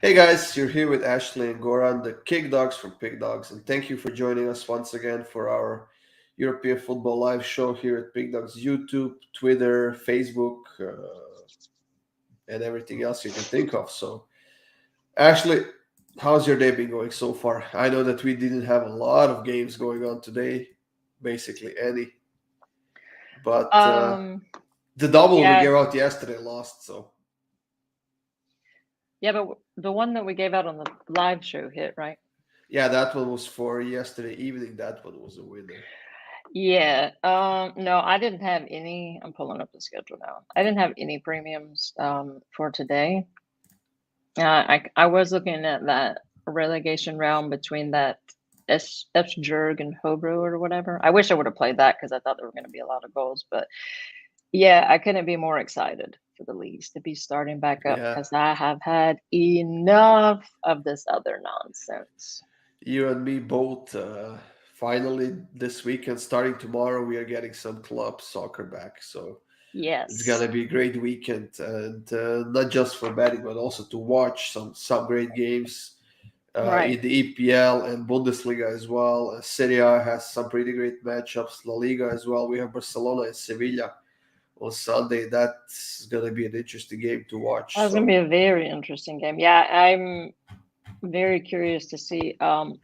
Hey guys, you're here with Ashley and Goran, the Kickdawgz from Kickdawgz, and thank you for joining us once again for our European football live show here at Kickdawgz YouTube, Twitter, Facebook, and everything else you can think of. So, Ashley, how's your day been going so far? I know that we didn't have a lot of games going on today, basically any, but Um, the double we yeah, gave out yesterday lost. So, yeah, but the one that we gave out on the live show hit, right? yeah, that one was for yesterday evening. That one was a winner. Yeah. No, I didn't have any. I'm pulling up the schedule now. I didn't have any premiums for today. I was looking at that relegation round between that Esbjerg and Hobro or whatever. I wish I would have played that because I thought there were going to be a lot of goals, but yeah, I couldn't be more excited for the leagues to be starting back up Yeah. because I have had enough of this other nonsense. You and me both. Finally, this weekend, starting tomorrow, we are getting some club soccer back. So it's Yes. gonna be a great weekend, and not just for betting, but also to watch some great games Right. in the EPL and Bundesliga as well. Serie A has some pretty great matchups. La Liga as well. We have Barcelona and Sevilla on Sunday. That's gonna be an interesting game to watch. That's gonna So be a very interesting game. Yeah, I'm very curious to see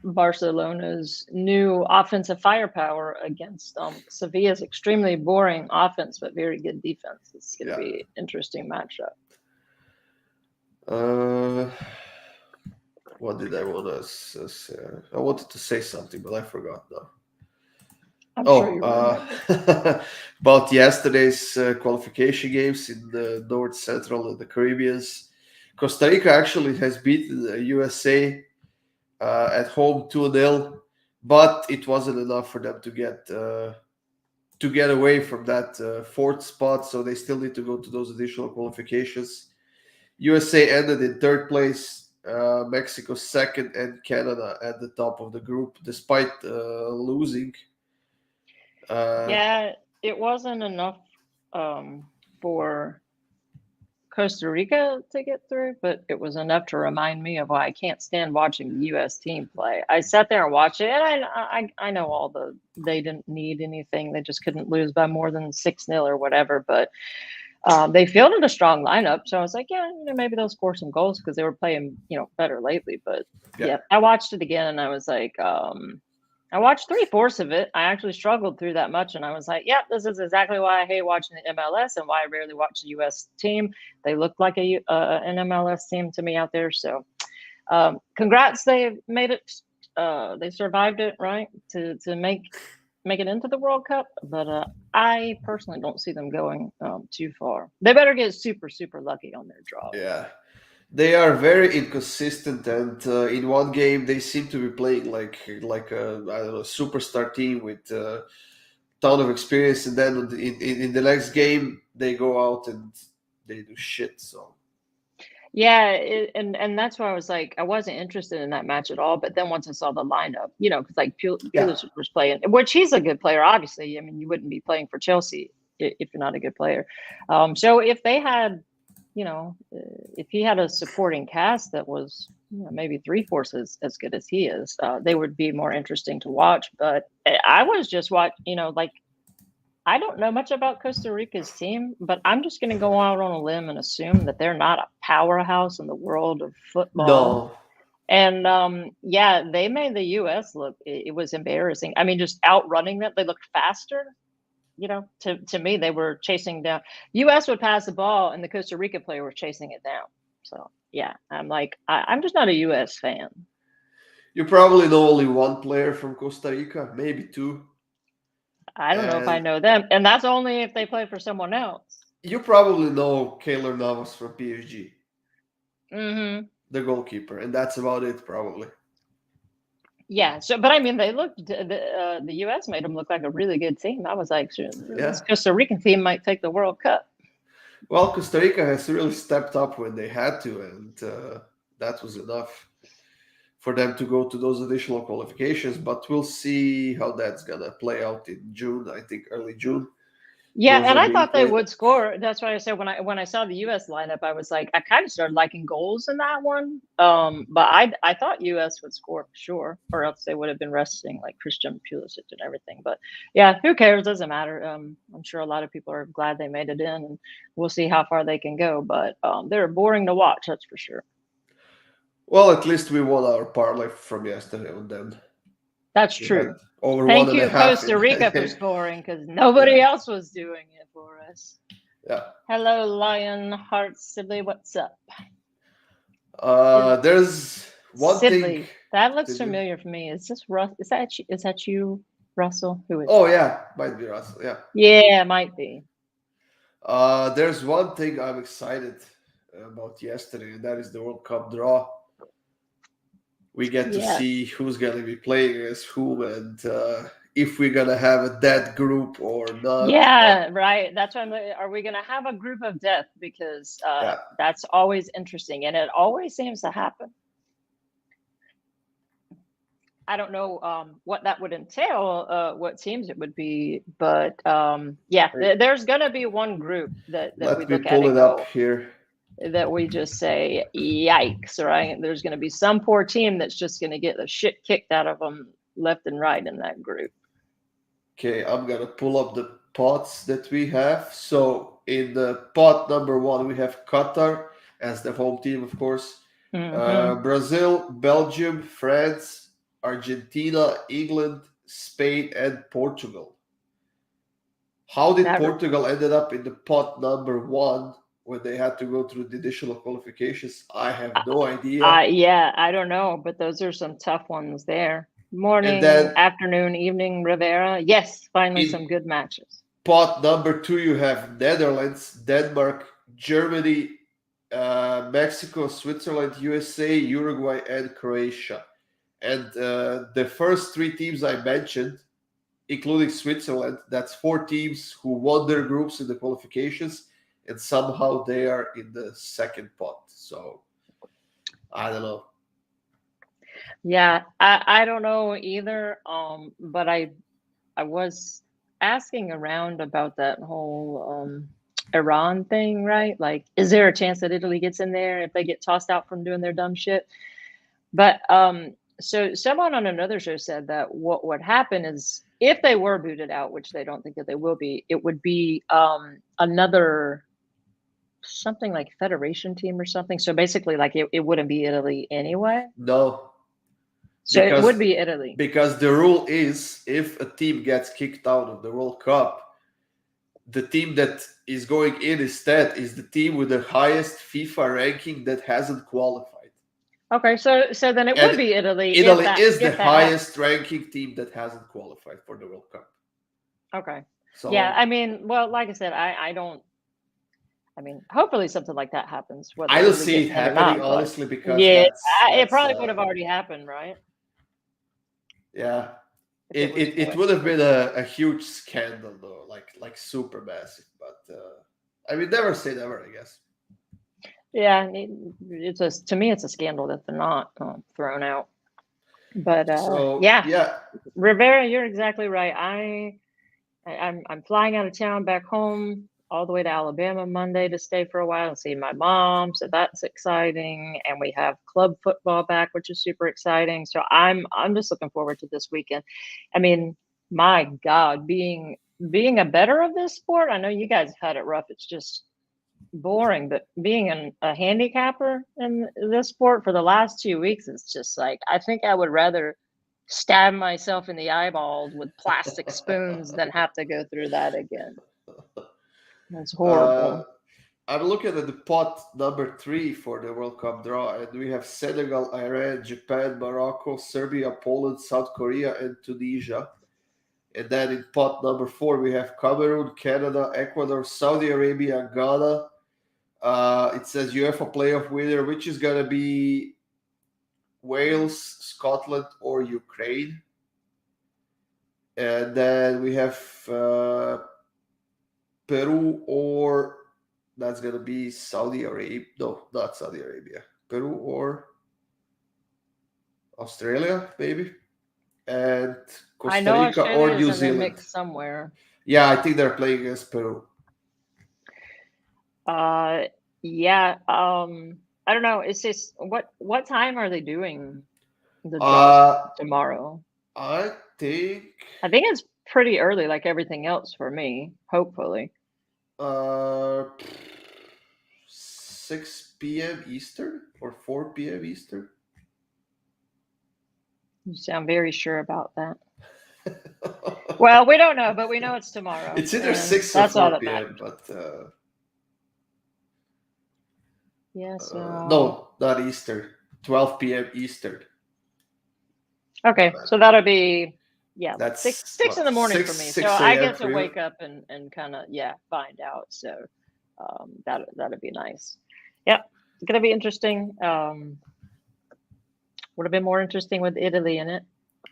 Barcelona's new offensive firepower against Sevilla's extremely boring offense but very good defense. It's going to yeah. be an interesting matchup. Uh, what did I want to say? I wanted to say something, but I forgot now. I'm sure Oh, you remember. about yesterday's qualification games in the North Central and the Caribbeans. Costa Rica actually has beaten the USA at home 2-0, but it wasn't enough for them to get away from that fourth spot. So they still need to go to those additional qualifications. USA ended in third place, Mexico second, and Canada at the top of the group, despite losing. Uh, Yeah, it wasn't enough for Costa Rica to get through, but it was enough to remind me of why I can't stand watching the U.S. team play. I sat there and watched it, and I know all the they didn't need anything; they just couldn't lose by more than 6-0 or whatever. But they fielded a strong lineup, so I was like, yeah, maybe they'll score some goals because they were playing better lately. But yeah, yeah, I watched it again, and I was like, I watched three-fourths of it. I actually struggled through that much, and I was like, "Yeah, this is exactly why I hate watching the MLS and why I rarely watch the U.S. team. They look like an MLS team to me out there." So, congrats, they made it. They survived it, right, to make it into the World Cup. But I personally don't see them going too far. They better get super super lucky on their draw. yeah. They are very inconsistent, and in one game they seem to be playing like a I don't know superstar team with a ton of experience, and then in the next game they go out and they do shit. So Yeah, and that's why I was like, I wasn't interested in that match at all. But then once I saw the lineup, because like yeah, Pulisic was playing, which he's a good player, obviously. I mean, you wouldn't be playing for Chelsea if you're not a good player. So if they had, if he had a supporting cast that was maybe three-fourths as good as he is, they would be more interesting to watch. But I was just like I don't know much about Costa Rica's team, but I'm just going to go out on a limb and assume that they're not a powerhouse in the world of football. no, And yeah, they made the U.S. look. It was embarrassing. I mean, just outrunning them, they looked faster. To me, they were chasing down. U.S. would pass the ball, and the Costa Rica player was chasing it down. So yeah, I'm like, I'm just not a U.S. fan. you probably know only one player from Costa Rica, maybe two, I don't know if I and know them, and that's only if they play for someone else. you probably know Keylor Navas from PSG, Hmm. the goalkeeper, and that's about it probably. Yeah. So, but I mean, they looked. The U.S. made them look like a really good team. I was like, sure, this Yeah. Costa Rican team might take the World Cup. Well, Costa Rica has really stepped up when they had to, and that was enough for them to go to those additional qualifications. But we'll see how that's gonna play out in June. I think early June. Yeah, Those and are I being thought they played. would score. That's why I said when I saw the U.S. lineup, I was like, I kind of started liking goals in that one. But I thought U.S. would score for sure, or else they would have been resting like Christian Pulisic and everything. But yeah, who cares? Doesn't matter. I'm sure a lot of people are glad they made it in, and we'll see how far they can go. But they're boring to watch, that's for sure. Well, at least we won our parlay from yesterday on them. That's We had true. over one Thank and a you, half in Costa that Rica, for game. scoring because nobody Yeah, else was doing it for us. yeah. Hello, Lionheart Sibley. What's up? Is There's one thing Sibley. That looks to do. familiar for me. Is this Russ? Is that you, Russell? Who is Oh that? yeah, might be Russell. Yeah. Yeah, it might be. There's one thing I'm excited about yesterday, and that is the World Cup draw. We get to Yeah. see who's gonna be playing against whom, and if we're gonna have a dead group or not. But Yeah, right. That's why are we going to have a group of death? Because yeah, that's always interesting, and it always seems to happen. I don't know what that would entail, what teams it would be, but yeah, there's going to be one group that we let me look at pull and it up go, here. that we just say, yikes, right? There's going to be some poor team that's just going to get the shit kicked out of them left and right in that group. Okay, I'm gonna pull up the pots that we have. So in the pot number one, we have Qatar as the home team, of course. Mm-hmm. Brazil, Belgium, France, Argentina, England, Spain, and Portugal. How did That, Portugal ended up in the pot number one when they had to go through the additional qualifications? I have no idea. yeah, I don't know, but those are some tough ones there. And Morning, then afternoon, evening, Rivera. Yes, finally in some good matches. pot number two, you have Netherlands, Denmark, Germany, Mexico, Switzerland, USA, Uruguay, and Croatia. And the first three teams I mentioned, including Switzerland, that's four teams who won their groups in the qualifications, and somehow they are in the second pot. So I don't know. Yeah, I don't know either. But I was asking around about that whole Iran thing, right? Like, is there a chance that Italy gets in there if they get tossed out from doing their dumb shit? But so someone on another show said that what would happen is if they were booted out, which they don't think that they will be, it would be another something like federation team or something. So basically, like it wouldn't be Italy anyway. No, So it would because be Italy. because the rule is if a team gets kicked out of the World Cup, the team that is going in instead is the team with the highest FIFA ranking that hasn't qualified. Okay, so then it would And be Italy Italy is the if that happened. highest ranking team that hasn't qualified for the World Cup. Okay. Yeah, So I mean, well, like I said, I don't. I mean, hopefully something like that happens, whether I don't Italy see gets it in or happening not. But honestly because yeah, it that's probably would have already happened, right? yeah. If it was It would have been a huge scandal though, like super massive. But I mean, never say never, I guess. yeah, to me, it's a scandal that they're not thrown out. But So yeah, yeah, Rivera, you're exactly right. I'm flying out of town back home all the way to Alabama Monday to stay for a while and see my mom. So that's exciting. And we have club football back, which is super exciting. So I'm just looking forward to this weekend. I mean, my God, being a better of this sport, I know you guys have had it rough. It's just boring, but being a handicapper in this sport for the last 2 weeks, it's just like I think I would rather stab myself in the eyeballs with plastic spoons than have to go through that again. That's uh, horrible. I'm looking at the pot number three for the World Cup draw, and we have Senegal, Iran, Japan, Morocco, Serbia, Poland, South Korea, and Tunisia. And then in pot number four, we have Cameroon, Canada, Ecuador, Saudi Arabia, Ghana. It says UEFA playoff winner, which is going to be Wales, Scotland, or Ukraine. And then we have Peru, or that's going to be Saudi Arabia. No, not Saudi Arabia. Peru or Australia, maybe. And I Costa know Rica or Australia is New in the Zealand. mix somewhere. Yeah, I think they're playing against Peru. Yeah. I don't know. It's just what time are they doing the draws Uh, tomorrow? I think I think it's pretty early, like everything else for me. Hopefully, uh 6 p.m. Eastern or 4 p.m. Eastern. you sound very sure about that. Well, we don't know, but we know it's tomorrow, It's either and 6 or that's all 4 that p.m. matters. But Yeah. So no, not Eastern. 12 p.m. Eastern. okay, so that'll be six That's six in what, the morning for me. So 6 I a.m. get to for you. wake up and kind of find out. So that'd be nice. Yep, it's gonna be interesting. Would have been more interesting with Italy in it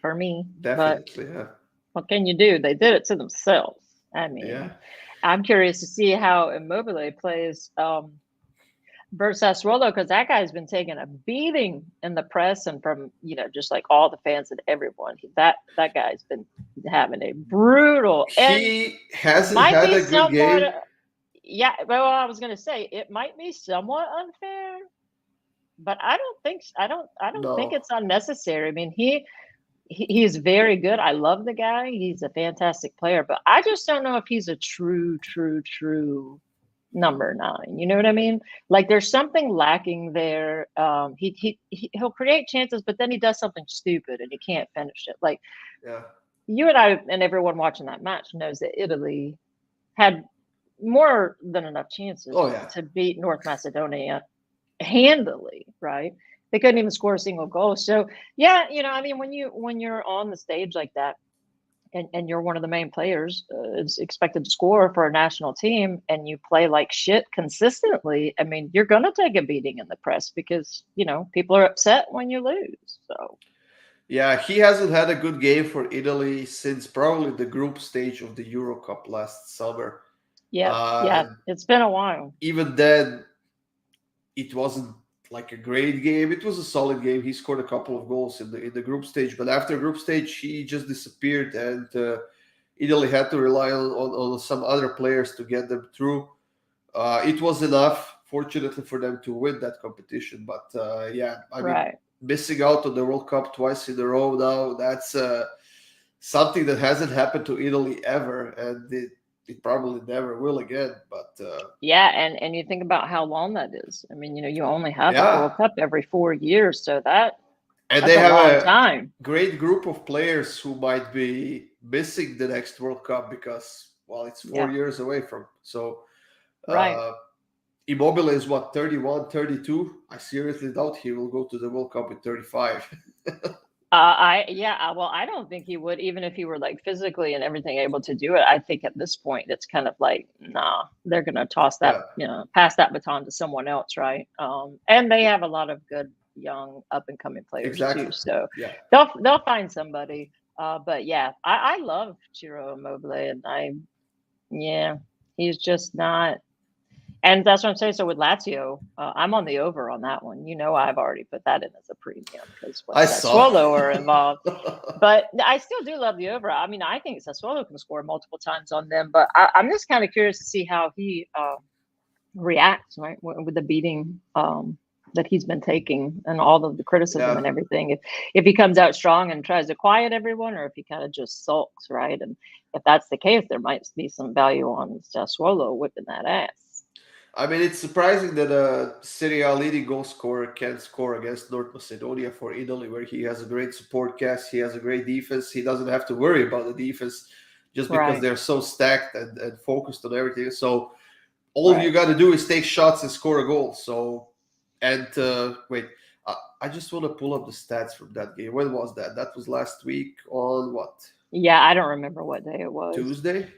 for me, but Definitely, yeah. what can you do? They did it to themselves. I Yeah. mean, I'm curious to see how Immobile plays versus Sassuolo because that guy's been taking a beating in the press and from just like all the fans and everyone. That guy's been having a brutal and He hasn't might had be a good somewhat. game. Yeah, well, I was gonna say it might be somewhat unfair, but I don't think No. it's unnecessary. I mean, he's very good. I love the guy. He's a fantastic player, but I just don't know if he's a true number nine. You know what I mean? Like there's something lacking there. He'll create chances, but then he does something stupid and he can't finish it. Like Yeah. you and I and everyone watching that match knows that Italy had more than enough chances Oh, yeah. to beat North Macedonia handily, right? They couldn't even score a single goal. So yeah, I mean, when you're on the stage like that, and you're one of the main players is expected to score for a national team, and you play like shit consistently. I mean, you're gonna take a beating in the press because people are upset when you lose. So Yeah, he hasn't had a good game for Italy since probably the group stage of the Euro Cup last summer. yeah, And it's been a while. even then, it wasn't like a great game. It was a solid game. He scored a couple of goals in the group stage, but after group stage, he just disappeared, and Italy had to rely on some other players to get them through. It was enough, fortunately, for them to win that competition. But yeah, I mean, Right. missing out on the World Cup twice in a row now, that's something that hasn't happened to Italy ever, and it probably never will again. But Yeah, and you think about how long that is. I mean, you only have a yeah, World Cup every 4 years, so and that's they a have long a time. great group of players who might be missing the next World Cup because, well, it's Yeah, 4 years away from. So right. uh, Immobile is what, 31, 32. I seriously doubt he will go to the World Cup at 35. Well, I don't think he would, even if he were like physically and everything able to do it. I think at this point it's kind of like, nah, they're gonna toss that, Yeah, pass that baton to someone else, right? And they have a lot of good young up and coming players too, exactly. so Yeah. they'll find somebody. But yeah, I love Ciro Immobile, and yeah, he's just not. And that's what I'm saying. So with Lazio, I'm on the over on that one. I've already put that in as a premium because when I saw. Sassuolo are involved. But I still do love the over. I mean, I think Sassuolo can score multiple times on them. But I'm just kind of curious to see how he reacts, right, with the beating that he's been taking and all of the criticism Yeah. and everything. If he comes out strong and tries to quiet everyone, or if he kind of just sulks, right? And if that's the case, there might be some value on Sassuolo whipping that ass. I mean, it's surprising that a Serie A leading goal scorer can score against North Macedonia for Italy, where he has a great support cast, he has a great defense. He doesn't have to worry about the defense just because Right. they're so stacked and focused on everything. So all you Right. got to do is take shots and score a goal. So, and wait, I just want to pull up the stats from that game. When was that? That was last week on what? Yeah, I don't remember what day it was. Tuesday?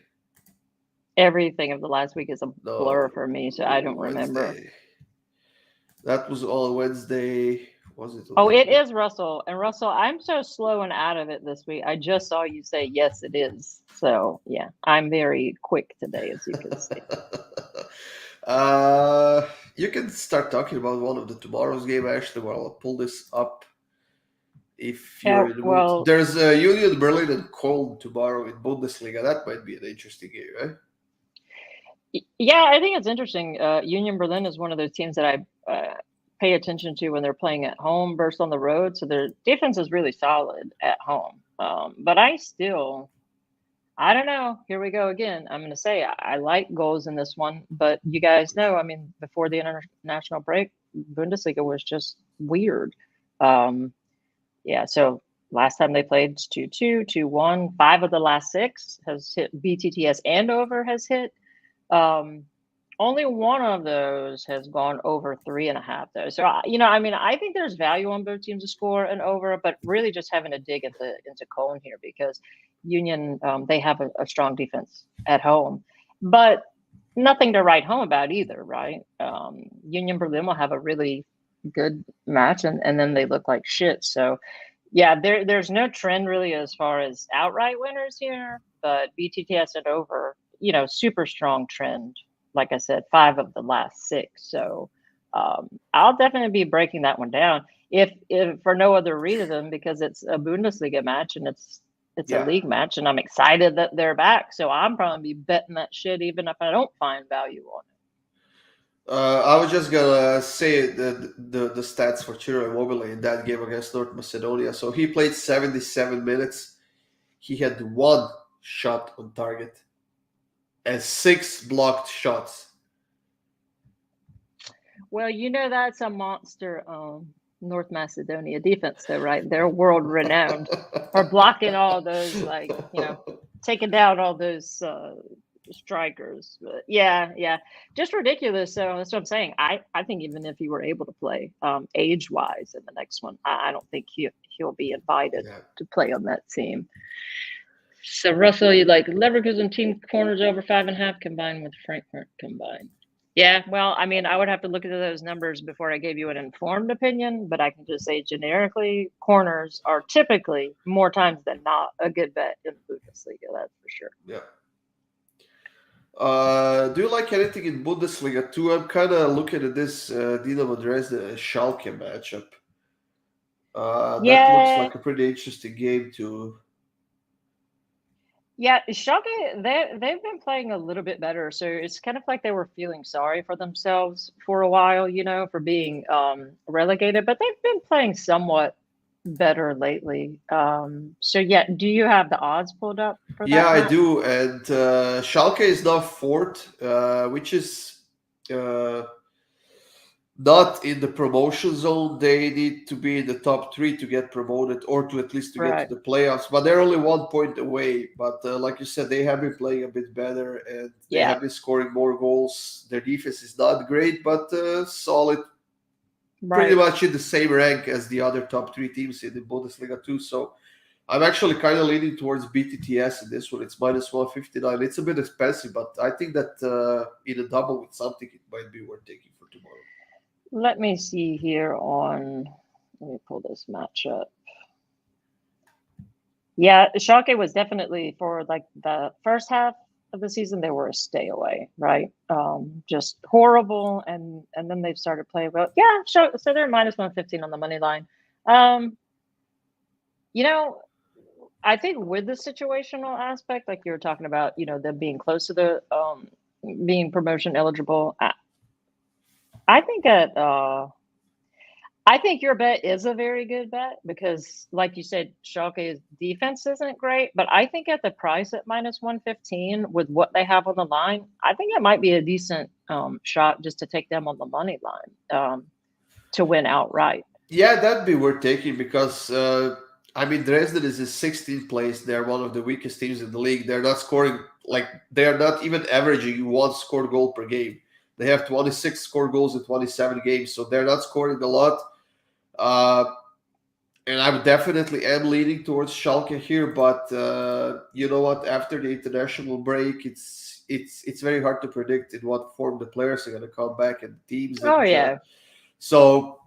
Everything of the last week is a blur No, for me, so I don't remember. Wednesday. That was on Wednesday. Was it on Oh, it Wednesday? is Russell. And Russell, I'm so slow and out of it this week. I just saw you say, yes, it is. So, yeah, I'm very quick today, as you can see. You can start talking about one of the tomorrow's game. Actually, while I'll pull this up. if you're in the mood. well, There's Union Berlin and Köln tomorrow in Bundesliga. That might be an interesting game, right? yeah, I think it's interesting. Union Berlin is one of those teams that I pay attention to when they're playing at home versus on the road. So their defense is really solid at home. But I don't know. Here we go again. I'm going to say I like goals in this one, but you guys know, I mean, before the international break, Bundesliga was just weird. Yeah, so last time they played 2-2, 2-1. 5 of the last 6 has hit BTTS and over has hit. Only one of those has gone over 3.5 though. So I mean, I think there's value on both teams to score and over, but really just having to dig into Cologne here because Union they have a strong defense at home, but nothing to write home about either, right? Union Berlin will have a really good match, and then they look like shit. So yeah, there's no trend really as far as outright winners here, but BTTS and over, super strong trend. Like I said, 5 of the last 6. So I'll definitely be breaking that one down if for no other reason because it's a Bundesliga match and it's a league match and I'm excited that they're back. So I'm probably be betting that shit even if I don't find value on it. I was just gonna say the stats for Ciro Immobile in that game against North Macedonia. So he played 77 minutes. He had 1 shot on target and 6 blocked shots. Well, that's a monster North Macedonia defense, though, right? They're world renowned for blocking all those, taking down all those strikers. But yeah, just ridiculous. So that's what I'm saying. I think even if he were able to play age wise in the next one, I don't think he'll be invited to play on that team. So Russell, you like Leverkusen team corners over 5.5 combined with Frankfurt combined. Yeah, well, I mean, I would have to look at those numbers before I gave you an informed opinion, but I can just say generically, corners are typically more times than not a good bet in the Bundesliga. That's for sure. Yeah. Do you like anything in Bundesliga too? I'm kind of looking at this Dinamo Dresden Schalke matchup. That looks like a pretty interesting game too. Yeah, Schalke, they've been playing a little bit better. So it's kind of like they were feeling sorry for themselves for a while, for being relegated. But they've been playing somewhat better lately. So yeah, do you have the odds pulled up for that? Yeah, I do. And Schalke is now 4th, which is not in the promotion zone. They need to be in the top 3 to get promoted or to at least to get to the playoffs. But they're only 1 point away. But like you said, they have been playing a bit better and they have been scoring more goals. Their defense is not great, but solid. Pretty much in the same rank as the other top 3 teams in the Bundesliga too. So I'm actually kind of leaning towards BTTS in this one. It's minus 159. It's a bit expensive, but I think that in a double with something, it might be worth taking for tomorrow. Let me see here let me pull this match up. Yeah, Schalke was definitely for like the first half of the season, they were a stay away, right? Just horrible. And then they've started playing well. Yeah, so they're minus 115 on the money line. I think with the situational aspect, like you were talking about, them being close to the being promotion eligible, I think your bet is a very good bet because, like you said, Schalke's defense isn't great. But I think at the price at minus 115 with what they have on the line, I think it might be a decent shot just to take them on the money line to win outright. Yeah, that'd be worth taking because, Dresden is in 16th place. They're one of the weakest teams in the league. They're not scoring, they're not even averaging 1 scored goal per game. They have 26 scored goals in 27 games, so they're not scoring a lot. And I definitely am leaning towards Schalke here, but you know what? After the international break, it's very hard to predict in what form the players are going to come back and teams. So,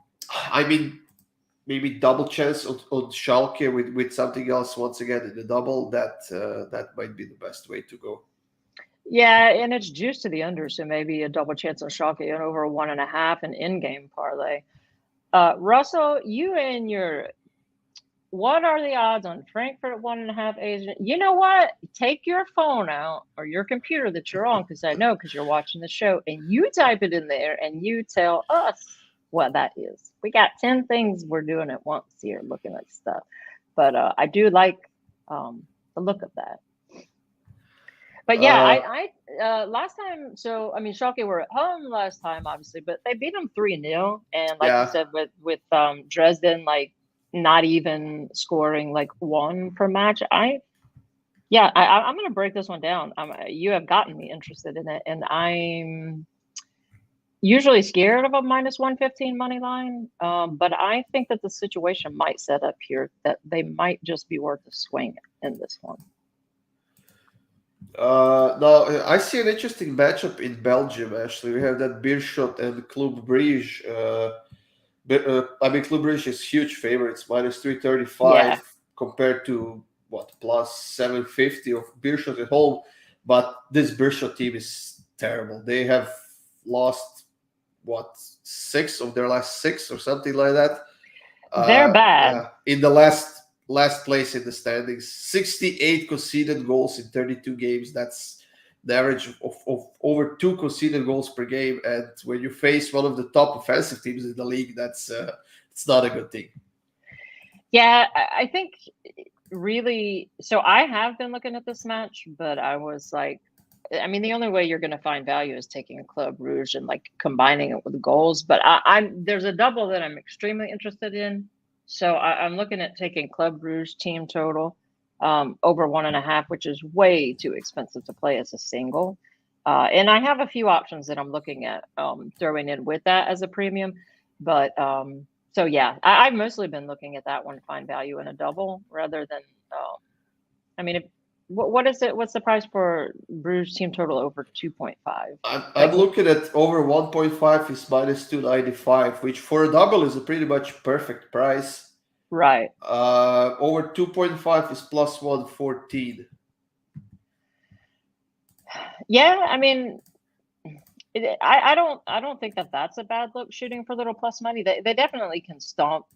maybe double chance on Schalke with something else once again in the double. That might be the best way to go. Yeah, and it's juiced to the under, so maybe a double chance on Schalke and over 1.5 an in-game parlay. Russell, you and your what are the odds on Frankfurt 1.5 Asian? You know what? Take your phone out or your computer that you're on, because I know, because you're watching the show, and you type it in there and you tell us what that is. We got 10 things we're doing at once here, looking at stuff. But I do like the look of that. But yeah, I last time. So I mean, Schalke were at home last time, obviously, but they beat them 3-0, and like you said, with Dresden, like not even scoring like one per match. I'm gonna break this one down. You have gotten me interested in it, and I'm usually scared of a -115 money line, but I think that the situation might set up here that they might just be worth a swing in this one. No, I see an interesting matchup in Belgium. Actually, we have that Beerschot and Club Brugge. I mean, Club Brugge is huge favorites, -335 compared to what +750 of Beerschot at home. But this Beerschot team is terrible. They have lost what 6 of their last 6 or something like that. They're bad. In the last place in the standings, 68 conceded goals in 32 games. That's the average of over 2 conceded goals per game. And when you face one of the top offensive teams in the league, that's it's not a good thing. Yeah, I think really. So I have been looking at this match, but I was like, I mean, the only way you're going to find value is taking a Club Brugge and like combining it with goals. But there's a double that I'm extremely interested in. So I'm looking at taking Club Brugge team total over 1.5, which is way too expensive to play as a single. And I have a few options that I'm looking at throwing in with that as a premium. But so yeah, I've mostly been looking at that one to find value in a double rather than. I mean, what is it? What's the price for Bruges team total over 2.5? I'm looking at over 1.5 is -295, which for a double is a pretty much perfect price. Right. Over 2.5 is +114. Yeah, I mean, I don't think that that's a bad look shooting for little plus money. They definitely can stomp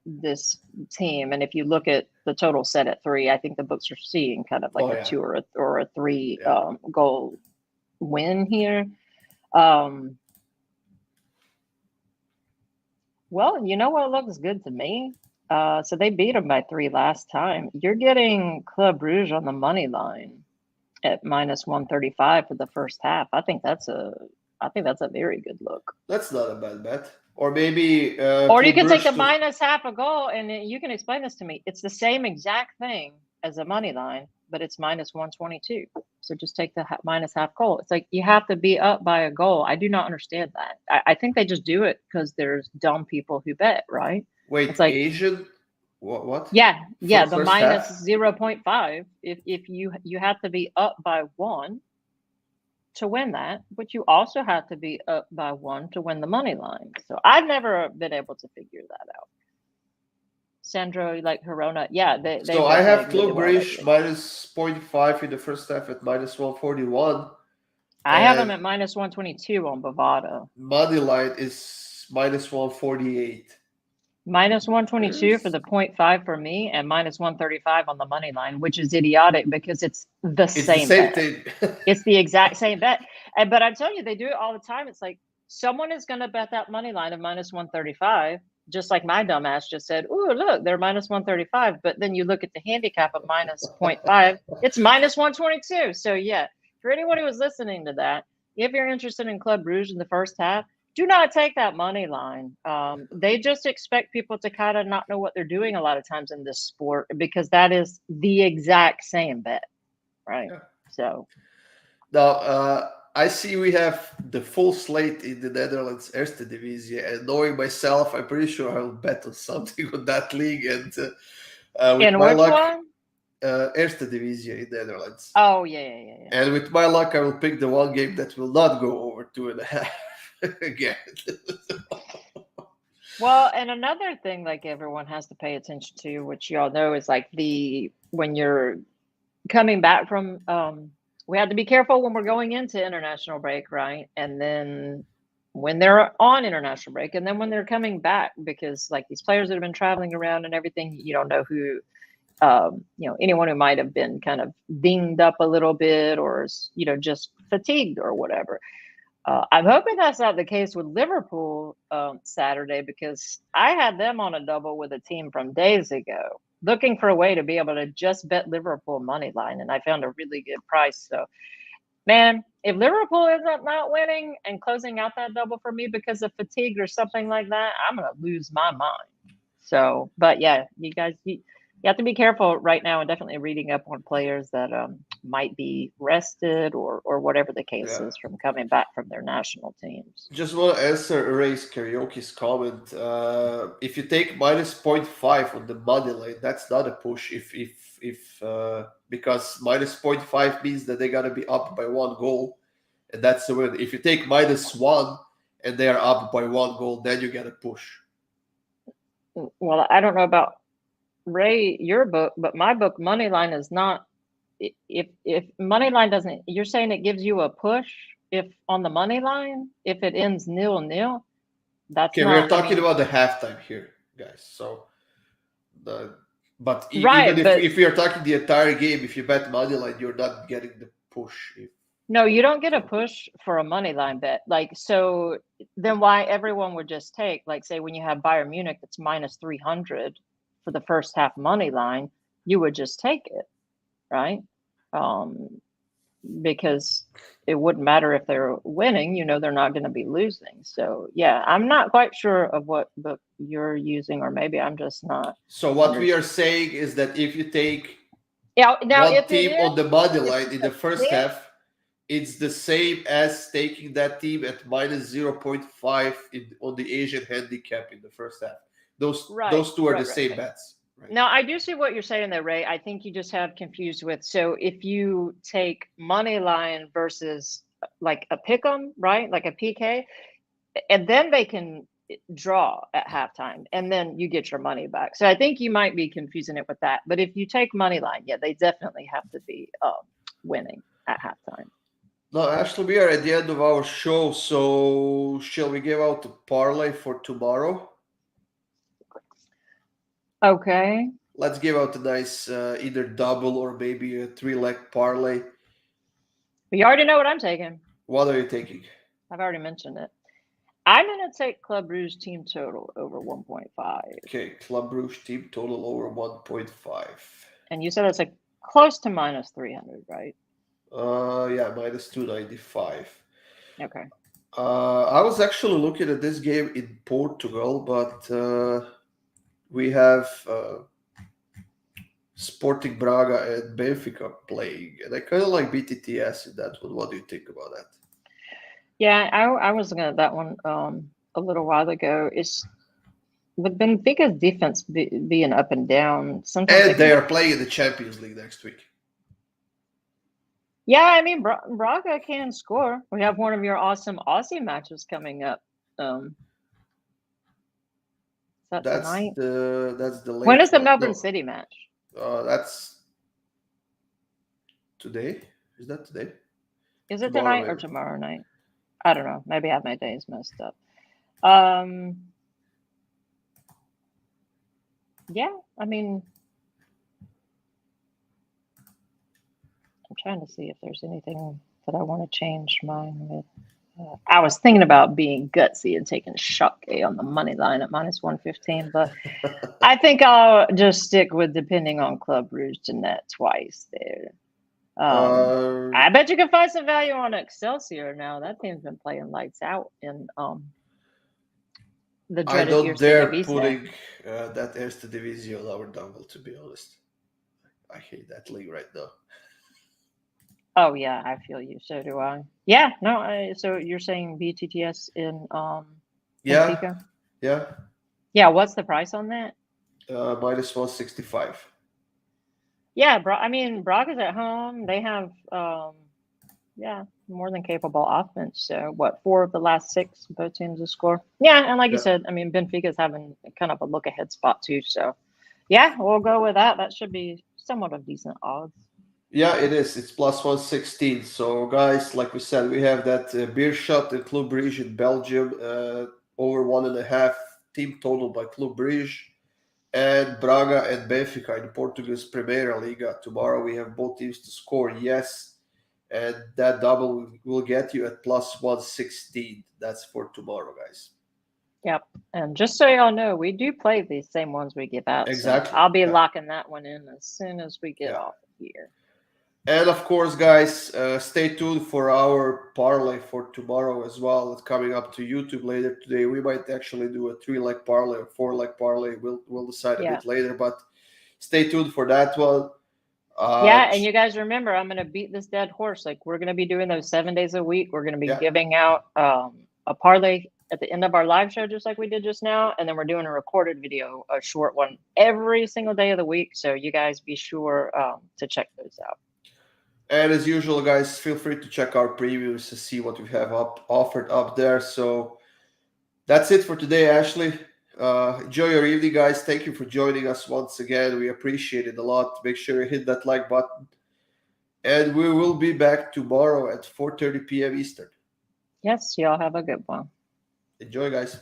this team, and if you look at the total set at 3, I think the books are seeing kind of like a 2 or a 3 goal win here. Well, you know what looks good to me? So they beat them by 3 last time. You're getting Club Brugge on the money line at -135 for the first half. I think that's a very good look. That's not a bad bet. Or maybe or you can take the -half a goal, and you can explain this to me. It's the same exact thing as a money line, but it's -122. So just take the -half goal. It's like you have to be up by a goal. I do not understand that. I think they just do it because there's dumb people who bet, right? Wait, it's like Asian. What? Yeah, the -0.5. If you have to be up by 1 to win that, but you also have to be up by 1 to win the money line. So I've never been able to figure that out. Sandro, like Girona, yeah. So I have Club Brugge -0.5 in the first half at -141. I have them at -122 on Bovada. Money line is -148. -122 for the 0.5 for me, and -135 on the money line, which is idiotic because it's the same bet. Thing. It's the exact same bet. But I'm telling you, they do it all the time. It's like someone is going to bet that money line of -135, just like my dumbass just said, "Ooh, look, they're -135." But then you look at the handicap of -0.5, it's -122. So yeah, for anyone who was listening to that, if you're interested in Club Brugge in the first half, do not take that money line. They just expect people to kind of not know what they're doing a lot of times in this sport, because that is the exact same bet, right? Yeah. So now I see we have the full slate in the Netherlands Eerste Divisie, and knowing myself, I'm pretty sure I will bet on something on that league. And with my luck, Eerste Divisie in the Netherlands. Oh yeah. And with my luck, I will pick the one game that will not go over 2.5. Again. Well, and another thing like everyone has to pay attention to, which y'all know, is like when you're coming back from we have to be careful when we're going into international break, right? And then when they're on international break and then when they're coming back, because like these players that have been traveling around and everything, you don't know who, anyone who might have been kind of dinged up a little bit or, just fatigued or whatever. I'm hoping that's not the case with Liverpool Saturday, because I had them on a double with a team from days ago, looking for a way to be able to just bet Liverpool money line, and I found a really good price. So, man, if Liverpool ends up not winning and closing out that double for me because of fatigue or something like that, I'm going to lose my mind. So, but yeah, you guys, you have to be careful right now, and definitely reading up on players that might be rested or whatever the case is from coming back from their national teams. Just want to answer Ray's Karaoke's comment. If you take minus 0.5 on the money line, that's not a push. Because minus 0.5 means that they're gonna be up by 1 goal, and that's the win. If you take -1 and they are up by 1 goal, then you get a push. Well, I don't know about Ray, your book, but my book, Moneyline, is not. If Moneyline doesn't, you're saying it gives you a push if on the money line, if it ends 0-0. That's okay. We're talking about the halftime here, guys. So if we are talking the entire game, if you bet money line, you're not getting the push. No, you don't get a push for a money line bet. Like, so then why everyone would just take, like, say when you have Bayern Munich that's minus 300 for the first half money line, you would just take it, right? Because it wouldn't matter if they're winning, they're not going to be losing. So yeah, I'm not quite sure of what book you're using, or maybe I'm just not. So what we are saying is that if you take now one team on the money line in the first half, it's the same as taking that team at minus 0.5 on the Asian handicap in the first half. Those two are the same bets. Right. Now, I do see what you're saying there, Ray. I think you just have confused with. So if you take money line versus like a pick'em, right, like a PK, and then they can draw at halftime, and then you get your money back. So I think you might be confusing it with that. But if you take money line, yeah, they definitely have to be winning at halftime. No, actually, we are at the end of our show. So shall we give out the parlay for tomorrow? Okay. Let's give out a nice either double or maybe a 3-leg parlay. You already know what I'm taking. What are you taking? I've already mentioned it. I'm going to take Club Brugge team total over 1.5. Okay, Club Brugge team total over 1.5. And you said it's like close to minus 300, right? Yeah, minus 295. Okay. I was actually looking at this game in Portugal, but we have Sporting Braga and Benfica playing, and I kind of like BTTS in that one. What do you think about that? Yeah, I was looking at that one a little while ago. It's with Benfica's defense being up and down. Sometimes they are playing in the Champions League next week. Yeah, I mean, Braga can score. We have one of your awesome Aussie matches coming up. Is that tonight? That's the late. When is the Melbourne City match? That's today. Is that today? Is it tonight or tomorrow night? I don't know. Maybe I have my days messed up. Yeah, I mean, I'm trying to see if there's anything that I want to change mine with. I was thinking about being gutsy and taking Schalke on the money line at minus 115, but I think I'll just stick with depending on Club Brugge to net twice there. I bet you can find some value on Excelsior now. That team's been playing lights out in the dreaded I don't dare putting that Erste Division on our double, to be honest. I hate that league right now. Oh yeah, I feel you. So do I. Yeah, no. So you're saying BTTS in Benfica? Yeah. What's the price on that? Minus 165. Yeah, I mean, Braga's at home. They have, more than capable offense. So, 4 of the last 6, both teams have scored. Yeah, and like you said, I mean, Benfica's having kind of a look-ahead spot too. So, yeah, we'll go with that. That should be somewhat of decent odds. Yeah, it is. It's plus 116. So, guys, like we said, we have that beer shot in Club Brugge in Belgium, over 1.5 team total by Club Brugge, and Braga and Benfica in Portugal's Primeira Liga. Tomorrow we have both teams to score yes, and that double will get you at plus 116. That's for tomorrow, guys. Yep. And just so y'all know, we do play these same ones we give out. Exactly. So I'll be Yeah. locking that one in as soon as we get Yeah. off of here. And of course, guys, stay tuned for our parlay for tomorrow as well. It's coming up to YouTube later today. We might actually do a 3-leg parlay or 4-leg parlay. We'll decide a Yeah. bit later, but stay tuned for that one. Yeah, and you guys remember, I'm going to beat this dead horse. Like, we're going to be doing those 7 days a week. We're going to be Yeah. giving out a parlay at the end of our live show, just like we did just now. And then we're doing a recorded video, a short one, every single day of the week. So you guys be sure to check those out. And as usual, guys, feel free to check our previews to see what we have offered up there. So that's it for today, Ashley. Enjoy your evening, guys. Thank you for joining us once again. We appreciate it a lot. Make sure you hit that like button. And we will be back tomorrow at 4:30 p.m. Eastern. Yes, y'all have a good one. Enjoy, guys.